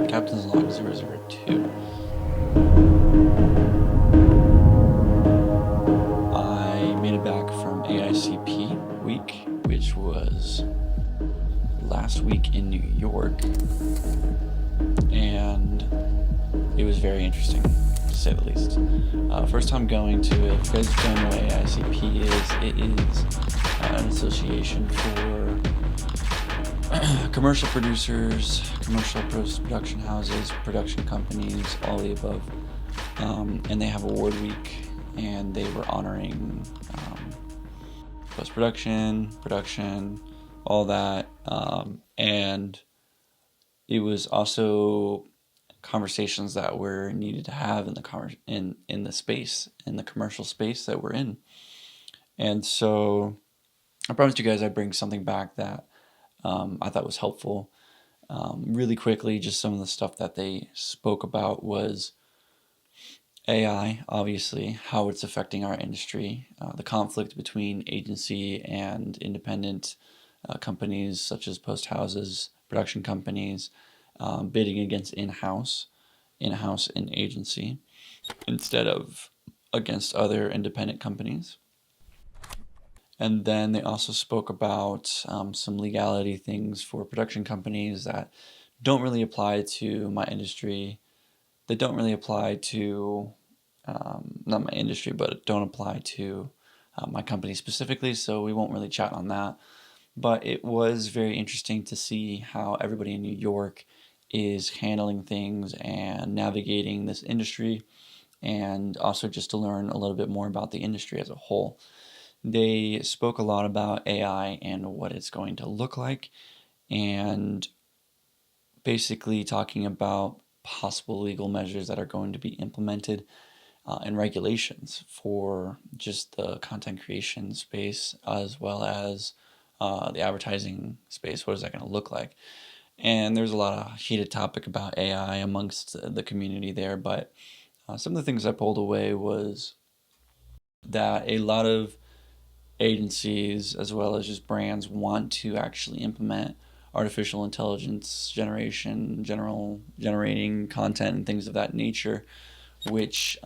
Captain's Log 002. I made it back from AICP week, which was last week in New York, and it was very interesting, to say the least. First time going to it. If you guys don't know what AICP is, it is an association for commercial producers, commercial post-production houses, production companies, all the above. And they have award week, and they were honoring post-production, production, all that. And it was also conversations that were needed to have in the space, in the commercial space that we're in. And so I promised you guys I'd bring something back that I thought was helpful. Really quickly, just some of the stuff that they spoke about was AI, obviously, how it's affecting our industry, the conflict between agency and independent companies such as post houses, production companies, bidding against in-house and agency instead of against other independent companies. And then they also spoke about some legality things for production companies that don't really apply to my industry. They don't really apply to, not my industry, but don't apply to my company specifically, so we won't really chat on that. But it was very interesting to see how everybody in New York is handling things and navigating this industry, and also just to learn a little bit more about the industry as a whole. They spoke a lot about AI and what it's going to look like, and basically talking about possible legal measures that are going to be implemented and regulations for just the content creation space as well as the advertising space. What is that going to look like? And there's a lot of heated topic about AI amongst the community there, but some of the things I pulled away was that a lot of agencies as well as just brands want to actually implement artificial intelligence generating content and things of that nature, which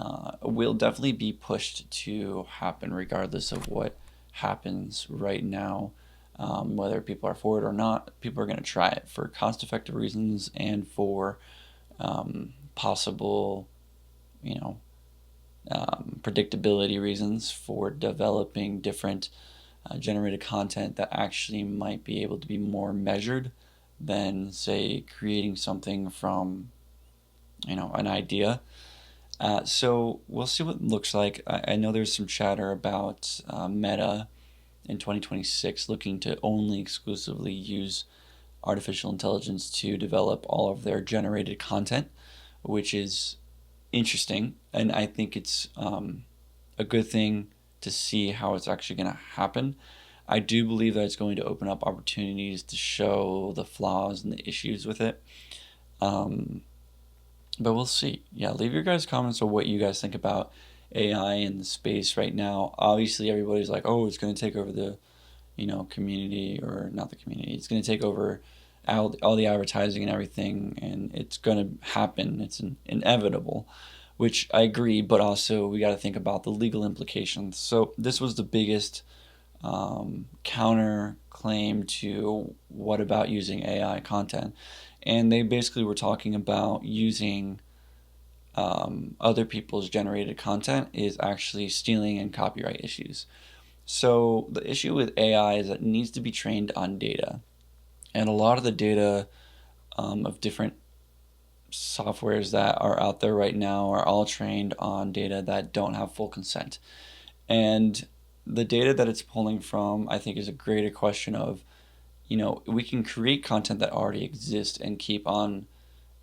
will definitely be pushed to happen regardless of what happens right now. Whether people are for it or not, people are going to try it for cost-effective reasons and for possible, predictability reasons for developing different generated content that actually might be able to be more measured than, say, creating something from, an idea. So we'll see what it looks like. I know there's some chatter about Meta in 2026 looking to only exclusively use artificial intelligence to develop all of their generated content, which is interesting, and I think it's a good thing to see how it's actually going to happen. I do believe that it's going to open up opportunities to show the flaws and the issues with it. But we'll see. Yeah, leave your guys' comments on what you guys think about AI in the space right now. Obviously, everybody's like, oh, it's going to take over the, community, or not the community. It's going to take over all the advertising and everything, and it's going to happen. It's inevitable, which I agree, but also we got to think about the legal implications. So this was the biggest counter claim to what about using AI content. And they basically were talking about using other people's generated content is actually stealing and copyright issues. So the issue with AI is that it needs to be trained on data. And a lot of the data of different softwares that are out there right now are all trained on data that don't have full consent. And the data that it's pulling from, I think, is a greater question of, we can create content that already exists and keep on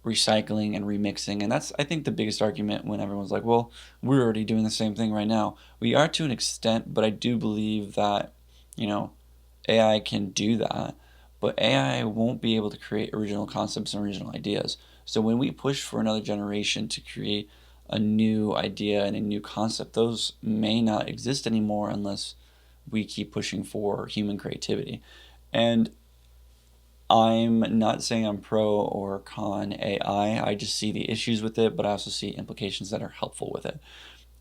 recycling and remixing. And that's, I think, the biggest argument when everyone's like, well, we're already doing the same thing right now. We are to an extent, but I do believe that, AI can do that, but AI won't be able to create original concepts and original ideas. So when we push for another generation to create a new idea and a new concept, those may not exist anymore unless we keep pushing for human creativity. And I'm not saying I'm pro or con AI. I just see the issues with it, but I also see implications that are helpful with it.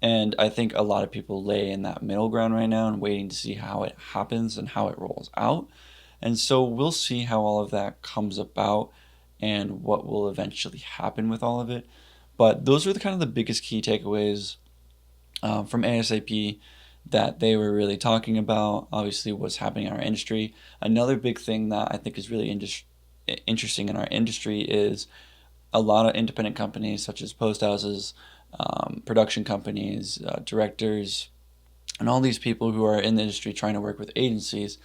And I think a lot of people lay in that middle ground right now and waiting to see how it happens and how it rolls out. And so we'll see how all of that comes about and what will eventually happen with all of it. But those are the kind of the biggest key takeaways from ASAP that they were really talking about. Obviously, what's happening in our industry. Another big thing that I think is really interesting in our industry is a lot of independent companies such as post houses, production companies, directors, and all these people who are in the industry trying to work with agencies.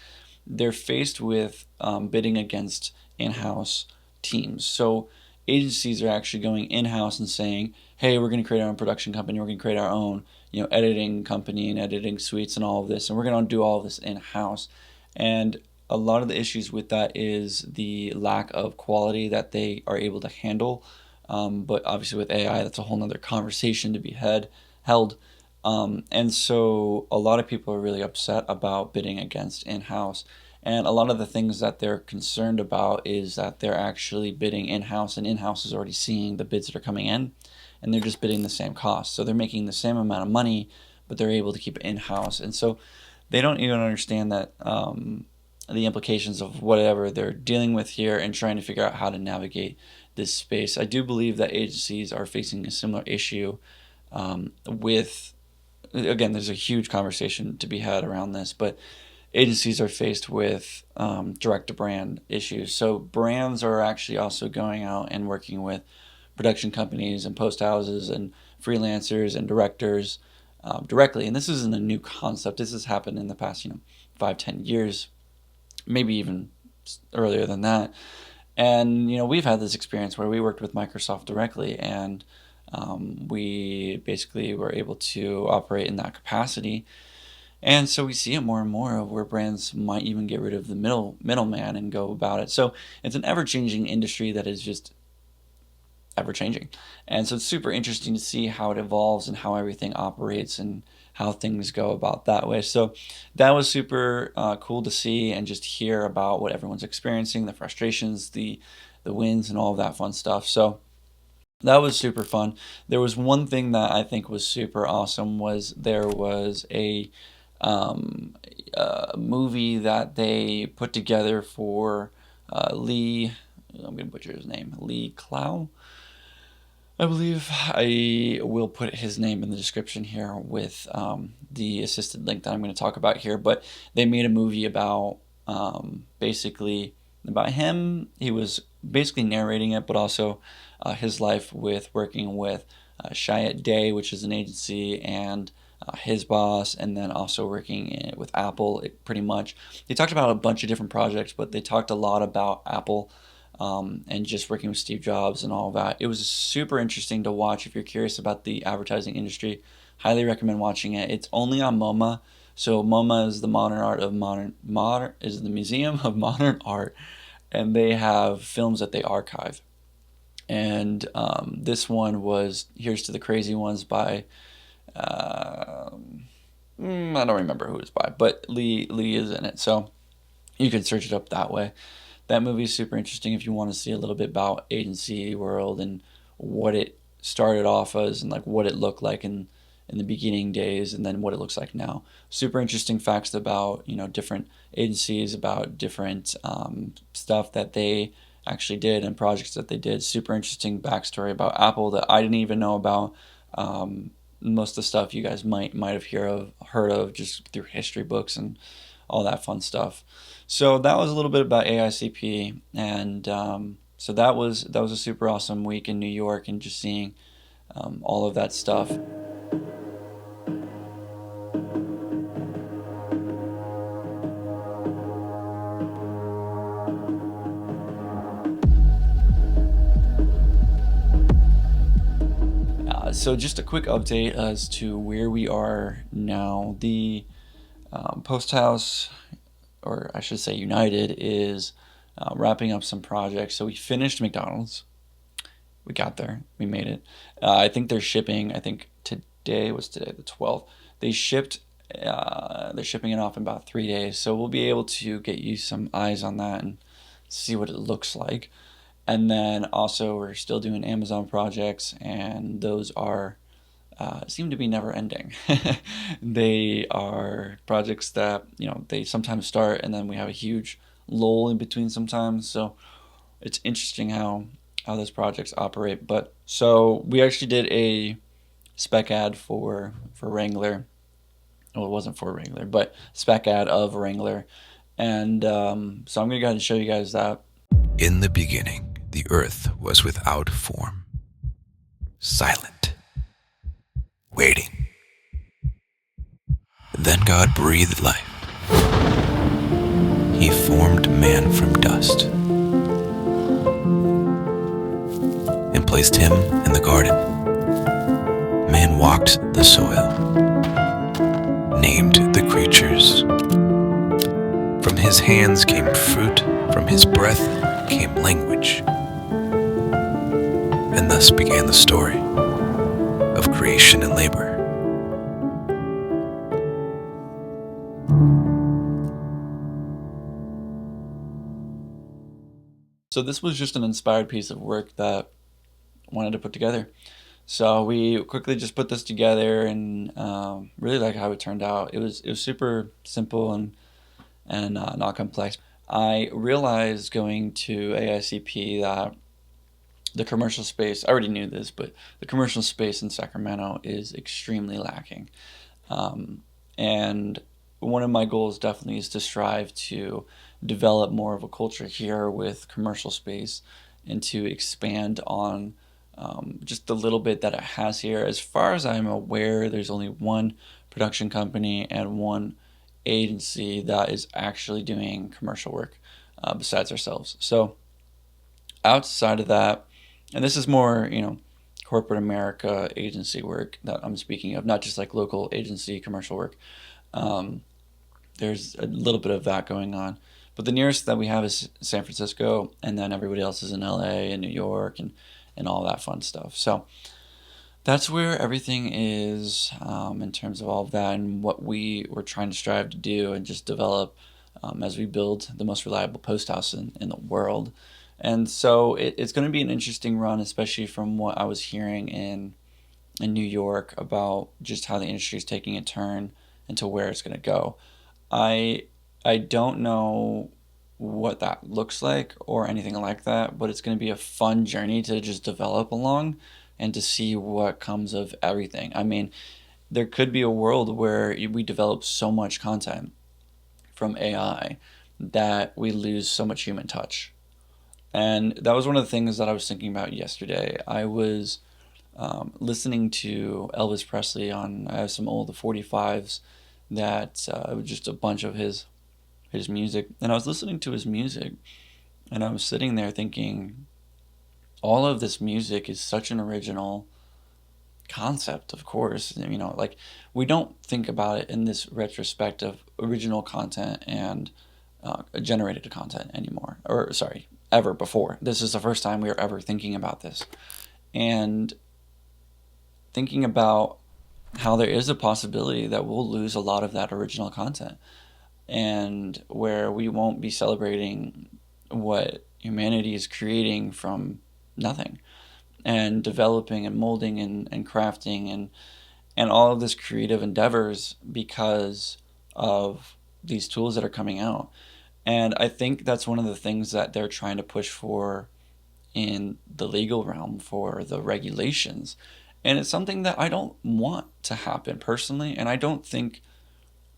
They're faced with bidding against in-house teams. So agencies are actually going in-house and saying, "Hey, we're going to create our own production company. We're going to create our own, editing company and editing suites and all of this, and we're going to do all of this in-house." And a lot of the issues with that is the lack of quality that they are able to handle. But obviously, with AI, that's a whole nother conversation to be held. And so a lot of people are really upset about bidding against in-house. And a lot of the things that they're concerned about is that they're actually bidding in-house, and in-house is already seeing the bids that are coming in, and they're just bidding the same cost. So they're making the same amount of money, but they're able to keep it in-house. And so they don't even understand that the implications of whatever they're dealing with here and trying to figure out how to navigate this space. I do believe that agencies are facing a similar issue with, again, there's a huge conversation to be had around this, but agencies are faced with direct to brand issues. So brands are actually also going out and working with production companies and post houses and freelancers and directors directly. And this isn't a new concept. This has happened in the past, 5-10 years, maybe even earlier than that. And we've had this experience where we worked with Microsoft directly, and we basically were able to operate in that capacity. And so we see it more and more of where brands might even get rid of the middleman and go about it. So it's an ever-changing industry that is just ever-changing. And so it's super interesting to see how it evolves and how everything operates and how things go about that way. So that was super cool to see and just hear about what everyone's experiencing, the frustrations, the wins, and all of that fun stuff. So that was super fun. There was one thing that I think was super awesome was there was a movie that they put together for Lee. I'm going to butcher his name. Lee Clow, I believe. I will put his name in the description here with the assisted link that I'm going to talk about here. But they made a movie about basically about him. He was basically narrating it, but also his life with working with Chiat Day, which is an agency, and his boss, and then also working with Apple. Pretty much, they talked about a bunch of different projects, but they talked a lot about Apple and just working with Steve Jobs and all of that. It was super interesting to watch. If you're curious about the advertising industry, highly recommend watching it. It's only on MoMA. So MoMA is the modern is the Museum of Modern Art, and they have films that they archive. And this one was Here's to the Crazy Ones by I don't remember who it's by, but Lee is in it, so you can search it up that way. That movie is super interesting if you want to see a little bit about agency world and what it started off as and like what it looked like in the beginning days and then what it looks like now. Super interesting facts about different agencies, about different stuff that they actually did and projects that they did. Super interesting backstory about Apple that I didn't even know about. Most of the stuff you guys might have heard of just through history books and all that fun stuff. So that was a little bit about AICP, and so that was a super awesome week in New York and just seeing all of that stuff. So just a quick update as to where we are now. The Post House, or I should say United, is wrapping up some projects. So we finished McDonald's. We got there. We made it. I think they're shipping. I think today the 12th. They shipped. They're shipping it off in about 3 days. So we'll be able to get you some eyes on that and see what it looks like. And then also we're still doing Amazon projects, and those are seem to be never ending. They are projects that, they sometimes start and then we have a huge lull in between sometimes. So it's interesting how those projects operate. But so we actually did a spec ad for Wrangler. Well, it wasn't for Wrangler, but spec ad of Wrangler. And so I'm gonna go ahead and show you guys that. In the beginning, the earth was without form, silent, waiting. Then God breathed life. He formed man from dust and placed him in the garden. Man walked the soil, named the creatures. From his hands came fruit, from his breath came language. And thus began the story of creation and labor. So this was just an inspired piece of work that I wanted to put together. So we quickly just put this together, and really like how it turned out. It was super simple and not complex. I realized going to AICP that the commercial space, I already knew this, but the commercial space in Sacramento is extremely lacking. And one of my goals definitely is to strive to develop more of a culture here with commercial space, and to expand on just the little bit that it has here. As far as I'm aware, there's only one production company and one agency that is actually doing commercial work besides ourselves. So outside of that, and this is more, corporate America agency work that I'm speaking of, not just like local agency commercial work. Um, there's a little bit of that going on. But the nearest that we have is San Francisco, and then everybody else is in LA and New York and all that fun stuff. So that's where everything is in terms of all of that, and what we were trying to strive to do and just develop as we build the most reliable post house in the world. And so it's going to be an interesting run, especially from what I was hearing in New York about just how the industry is taking a turn into where it's going to go. I I don't know what that looks like or anything like that, but it's going to be a fun journey to just develop along and to see what comes of everything. I mean, there could be a world where we develop so much content from AI that we lose so much human touch. And that was one of the things that I was thinking about yesterday. I was listening to Elvis Presley on, I have some old 45s that was just a bunch of his music. And I was listening to his music, and I was sitting there thinking, all of this music is such an original concept, of course. Like, we don't think about it in this retrospect of original content and generated content anymore. Or, sorry, ever before. This is the first time we are ever thinking about this. And thinking about how there is a possibility that we'll lose a lot of that original content, and where we won't be celebrating what humanity is creating from nothing, and developing and molding and crafting and all of this creative endeavors because of these tools that are coming out. And I think that's one of the things that they're trying to push for in the legal realm for the regulations. And it's something that I don't want to happen personally, and I don't think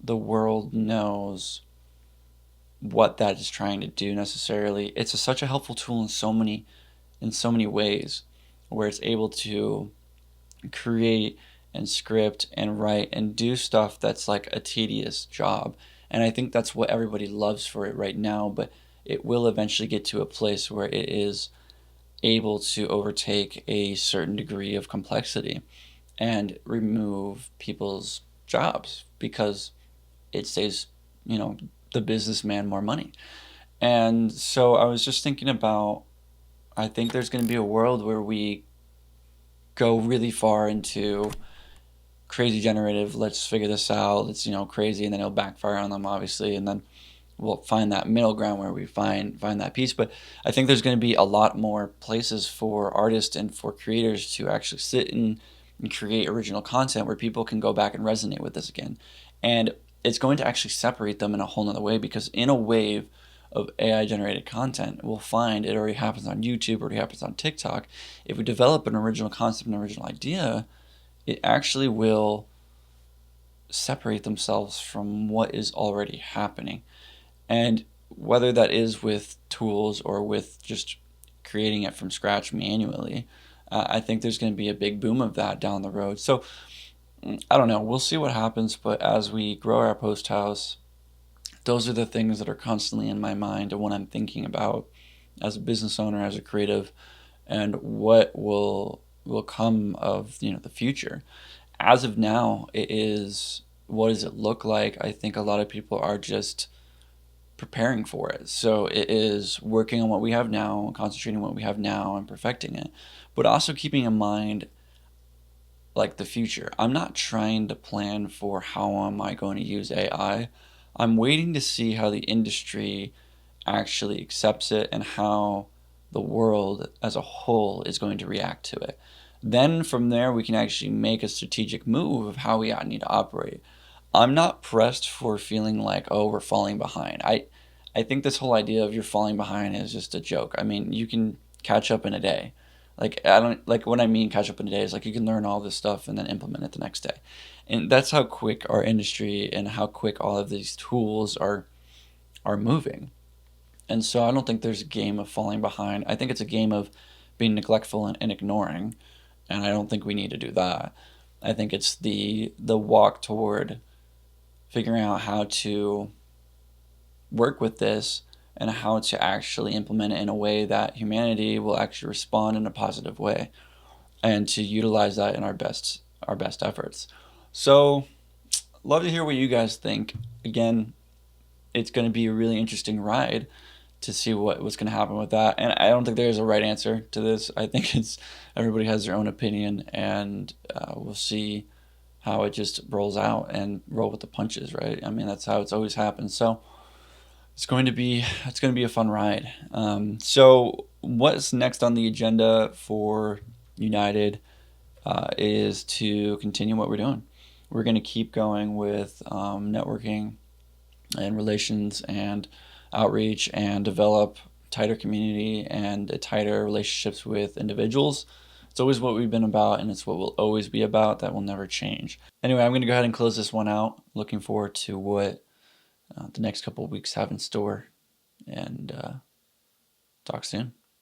the world knows what that is trying to do necessarily. It's such a helpful tool in so many ways, where it's able to create and script and write and do stuff that's like a tedious job. And I think that's what everybody loves for it right now, but it will eventually get to a place where it is able to overtake a certain degree of complexity and remove people's jobs, because it saves, the businessman more money. And so I was just thinking about, I think there's going to be a world where we go really far into crazy generative, let's figure this out, let's, crazy, and then it'll backfire on them, obviously. And then we'll find that middle ground where we find that piece. But I think there's going to be a lot more places for artists and for creators to actually sit and create original content where people can go back and resonate with this again. And it's going to actually separate them in a whole nother way, because in a wave of AI generated content, we'll find it already happens on YouTube, already happens on TikTok. If we develop an original concept, an original idea, it actually will separate themselves from what is already happening. And whether that is with tools or with just creating it from scratch manually, I think there's going to be a big boom of that down the road. So I don't know. We'll see what happens. But as we grow our post house, those are the things that are constantly in my mind and what I'm thinking about as a business owner, as a creative, and what will come of the future. As of now, it is, what does it look like? I think a lot of people are just preparing for it. So it is working on what we have now, concentrating on what we have now and perfecting it, but also keeping in mind like the future. I'm not trying to plan for how am I going to use AI. I'm waiting to see how the industry actually accepts it and how the world as a whole is going to react to it. Then from there, we can actually make a strategic move of how we need to operate. I'm not pressed for feeling like, oh, we're falling behind. I think this whole idea of you're falling behind is just a joke. I mean, you can catch up in a day. Like I don't like what I mean catch up in a day is like you can learn all this stuff and then implement it the next day. And that's how quick our industry and how quick all of these tools are moving. And so I don't think there's a game of falling behind. I think it's a game of being neglectful and ignoring. And I don't think we need to do that. I think it's the walk toward figuring out how to work with this and how to actually implement it in a way that humanity will actually respond in a positive way, and to utilize that in our best efforts. So, love to hear what you guys think. Again, it's going to be a really interesting ride to see what's going to happen with that. And I don't think there's a right answer to this. I think it's everybody has their own opinion, and we'll see how it just rolls out and roll with the punches, right? I mean, that's how it's always happened. So it's going to be a fun ride. So what's next on the agenda for United is to continue what we're doing. We're going to keep going with networking and relations and outreach and develop tighter community and tighter relationships with individuals. It's always what we've been about, and it's what we'll always be about. That will never change. Anyway, I'm going to go ahead and close this one out. Looking forward to what the next couple of weeks have in store, and talk soon.